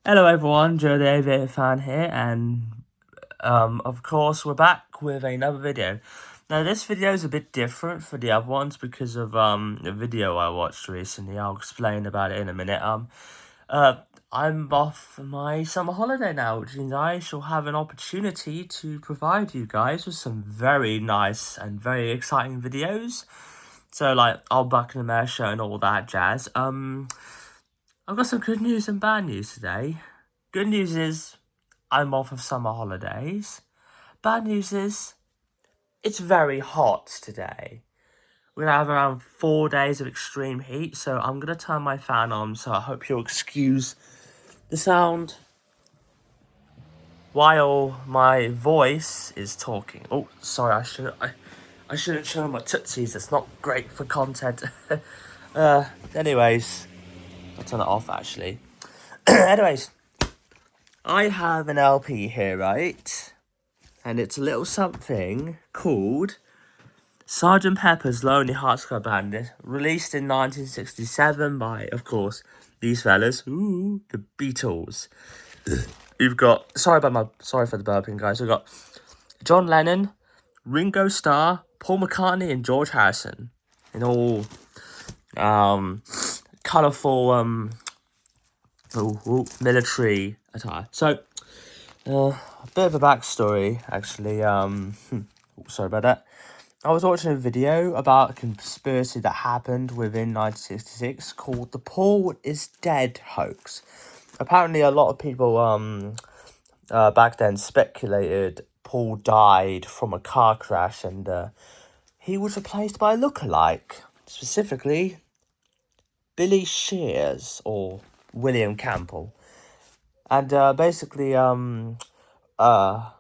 Hello everyone, Joe the Aviator fan here, and of course we're back with another video. Now this video is a bit different for the other ones because of a video I watched recently. I'll explain about it in a minute. Uh, I'm off for my summer holiday now, which means I shall have an opportunity to provide you guys with some very nice and very exciting videos. So like, I'll Buck and the Mayor show and all that jazz. I've got some good news and bad news today. Good news is I'm off of summer holidays. Bad news is it's very hot today. We're gonna have around 4 days of extreme heat, so I'm gonna turn my fan on, so I hope you'll excuse the sound while my voice is talking. Oh, sorry, I shouldn't show my tootsies, it's not great for content. Anyways, I'll turn it off actually. Anyways, I have an LP here, right? And it's a little something called Sgt. Pepper's Lonely Hearts Club Band, released in 1967 by, of course, these fellas, the Beatles. You've got, sorry for the burping, guys. We've got John Lennon, Ringo Starr, Paul McCartney, and George Harrison in all colourful military attire. So, a bit of a backstory, actually. Sorry about that. I was watching a video about a conspiracy that happened within 1966 called the Paul is Dead hoax. Apparently, a lot of people back then speculated Paul died from a car crash and he was replaced by a lookalike, specifically Billy Shears or William Campbell. And basically, throughout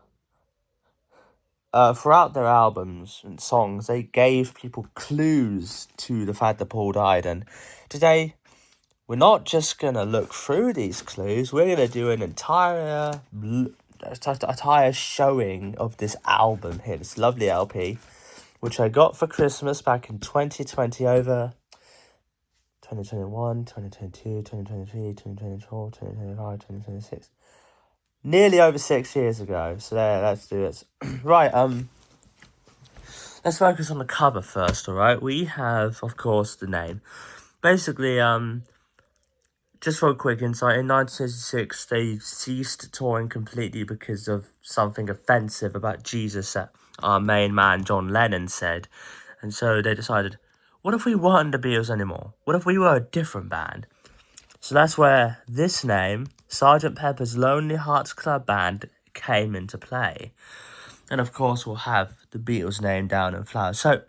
their albums and songs, they gave people clues to the fact that Paul died. And today, we're not just going to look through these clues, we're going to do an entire showing of this album here, this lovely LP, which I got for Christmas back in 2020 over 2021, 2022, 2023, 2024, 2025, 2026. Nearly over 6 years ago. So there, let's do this. Right, let's focus on the cover first, alright? We have, of course, the name. Basically, just for a quick insight, in 1966, they ceased touring completely because of something offensive about Jesus that our main man, John Lennon, said. And so they decided, what if we weren't the Beatles anymore? What if we were a different band? So that's where this name, Sgt. Pepper's Lonely Hearts Club Band, came into play. And of course, we'll have the Beatles name down in flowers. So,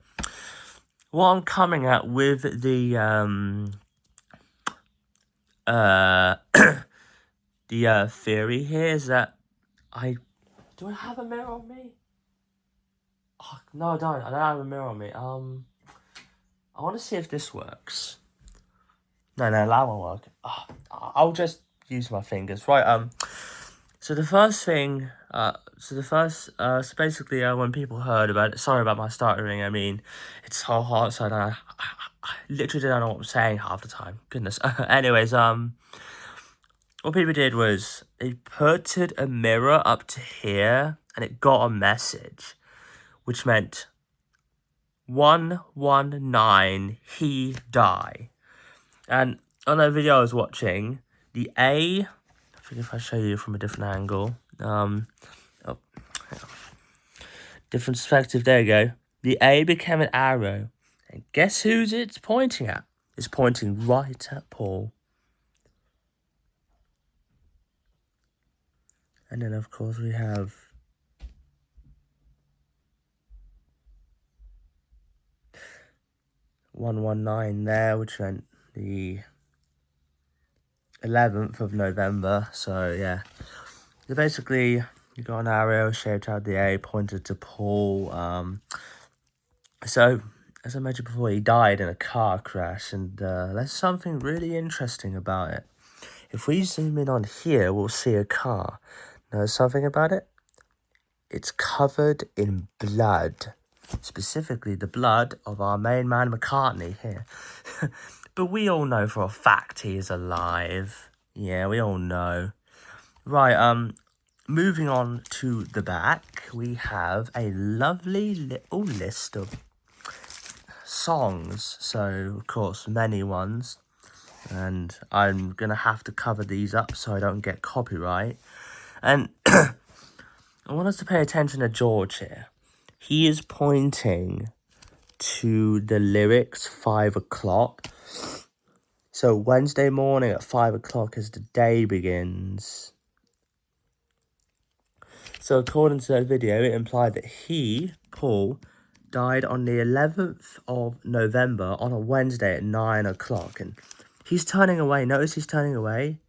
what I'm coming at with the theory here is that do I have a mirror on me? Oh, no, I don't. I don't have a mirror on me. I want to see if this works. No, that won't work. Oh, I'll just use my fingers. Right. So basically, when people heard about it, sorry about my stuttering. I mean, it's so hot, so I literally don't know what I'm saying half the time. Goodness. Anyways, what people did was they put a mirror up to here, and it got a message, which meant 119 he die. And on that video I was watching, the A, I think if I show you from a different angle, different perspective, there you go. The A became an arrow, and guess who's it's pointing at? It's pointing right at Paul. And then of course we have (119) there, which meant the 11th of November. So yeah, so basically you got an arrow shaped out the A pointed to Paul. So as I mentioned before, he died in a car crash, and there's something really interesting about it. If we zoom in on here, we'll see a car. Know something about it? It's covered in blood. Specifically, the blood of our main man McCartney here. But we all know for a fact he is alive. Yeah, we all know. Right, moving on to the back, we have a lovely little list of songs. So, of course, many ones. And I'm going to have to cover these up so I don't get copyright. And I want us to pay attention to George here. He is pointing to the lyrics 5 o'clock. So Wednesday morning at 5 o'clock as the day begins. So according to that video, it implied that he, Paul, died on the 11th of November on a Wednesday at 9 o'clock. And he's turning away. Notice he's turning away.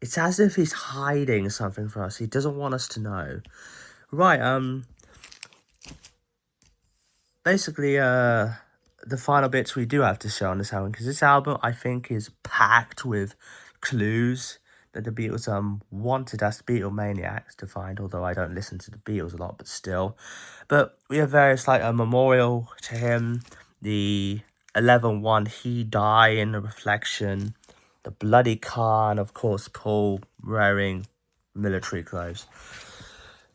It's as if he's hiding something from us. He doesn't want us to know. Right, basically, the final bits we do have to show on this album, because this album, I think, is packed with clues that the Beatles wanted us Beatlemaniacs to find, although I don't listen to the Beatles a lot, but still. But we have various, like, a memorial to him, the 11-1 He Die in the Reflection, the bloody car, and of course, Paul wearing military clothes.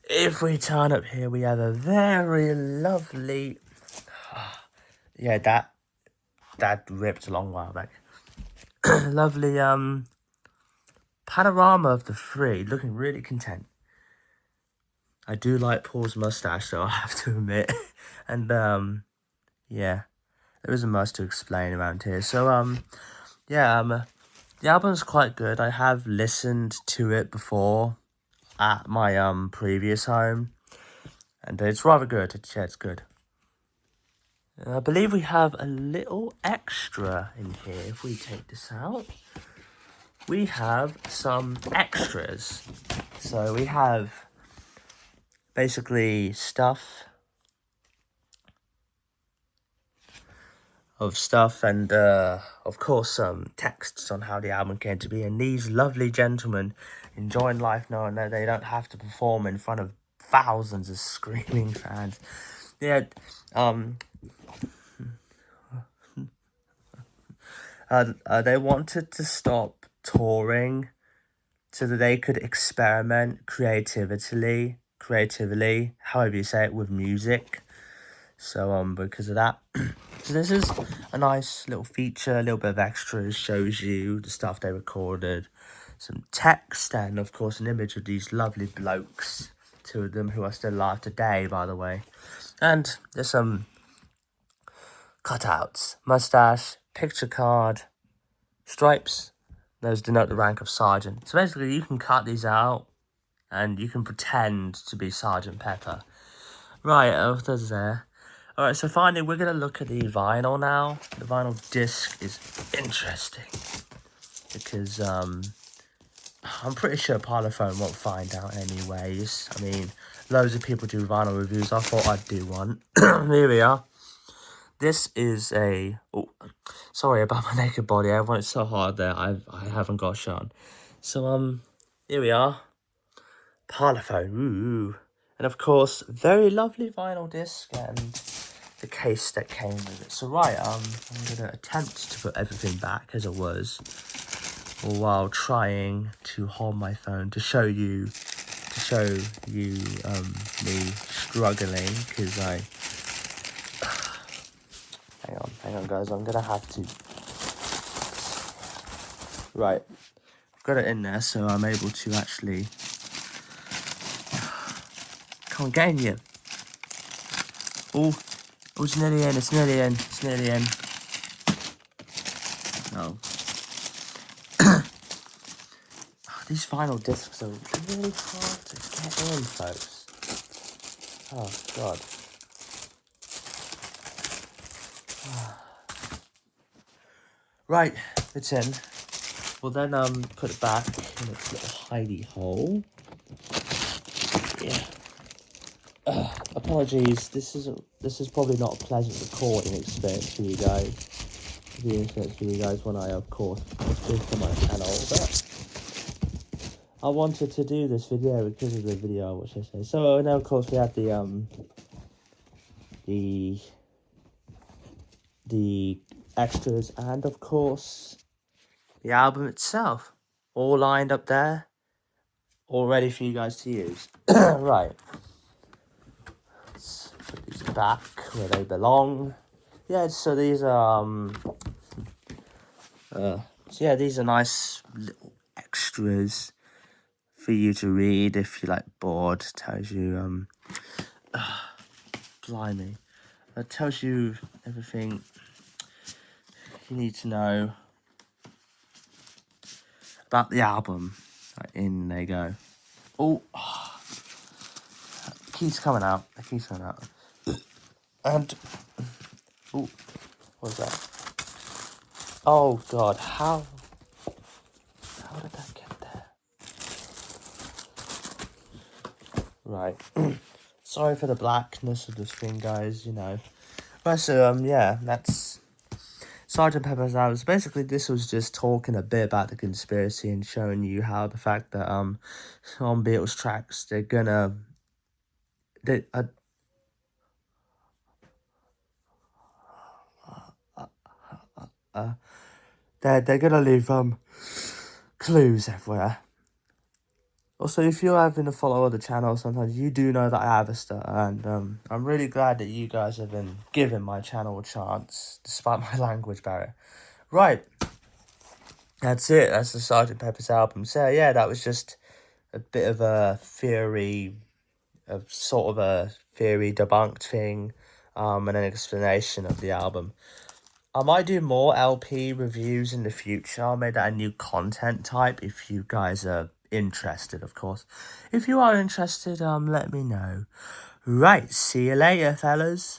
If we turn up here, we have a very lovely... Yeah, that ripped a long while back. Lovely panorama of the three, looking really content. I do like Paul's mustache, though, I have to admit. And yeah, there isn't much to explain around here. So yeah, the album's quite good. I have listened to it before at my previous home, and it's rather good. It's good. I believe we have a little extra in here. If we take this out, we have some extras. So we have basically stuff and of course some texts on how the album came to be, and these lovely gentlemen enjoying life knowing that they don't have to perform in front of thousands of screaming fans. Yeah, they wanted to stop touring so that they could experiment creatively, however you say it, with music. So because of that, so this is a nice little feature, a little bit of extras, shows you the stuff they recorded, some text, and of course an image of these lovely blokes, two of them who are still alive today, by the way. And there's some cutouts, mustache, picture card, stripes. Those denote the rank of sergeant. So basically you can cut these out and you can pretend to be Sergeant Pepper. Right, what is there? Alright, so finally we're going to look at the vinyl now. The vinyl disc is interesting because I'm pretty sure Parlophone won't find out anyways. I mean, loads of people do vinyl reviews. I thought I'd do one. Here we are. This is a... Oh, sorry about my naked body. I went so hard there. I haven't got shown. So, here we are. Parlophone. Ooh. And of course, very lovely vinyl disc and the case that came with it. So right, I'm going to attempt to put everything back as it was, while trying to hold my phone to show you me struggling, because hang on guys, I'm gonna have to, right, got it in there so I'm able to actually, can't get in yet. Oh, it's nearly in, it's nearly in. No. These vinyl discs are really hard to get in, folks. Oh, God. Right, it's in. We'll then put it back in its little hidey hole. Yeah. Apologies, this is probably not a pleasant recording experience for you guys. When I, of course, post this to my channel, but I wanted to do this video because of the video, which I say. So now, of course, we have the extras, and of course the album itself, all lined up there. all ready for you guys to use. Right. Let's put these back where they belong. Yeah, so these are these are nice little extras for you to read if you're like bored. Tells you blimey. It tells you everything you need to know about the album. Right, in there you go. Oh, keys coming out. The keys coming out. And oh, what's that? Oh God, how did that get there? Right. Sorry for the blackness of the screen, guys. You know. But so yeah, that's Sergeant Pepper's Album. Basically, this was just talking a bit about the conspiracy and showing you how the fact that on Beatles tracks they're gonna they're gonna leave clues everywhere. Also, if you're having to follow other channels, sometimes you do know that I have a stutter, and I'm really glad that you guys have been giving my channel a chance, despite my language barrier. Right, that's it. That's the Sergeant Pepper's album. So yeah, that was just a bit of a theory, debunked thing, and an explanation of the album. I might do more LP reviews in the future. I'll make that a new content type if you guys are interested, of course. If you are interested, let me know. Right, see you later, fellas.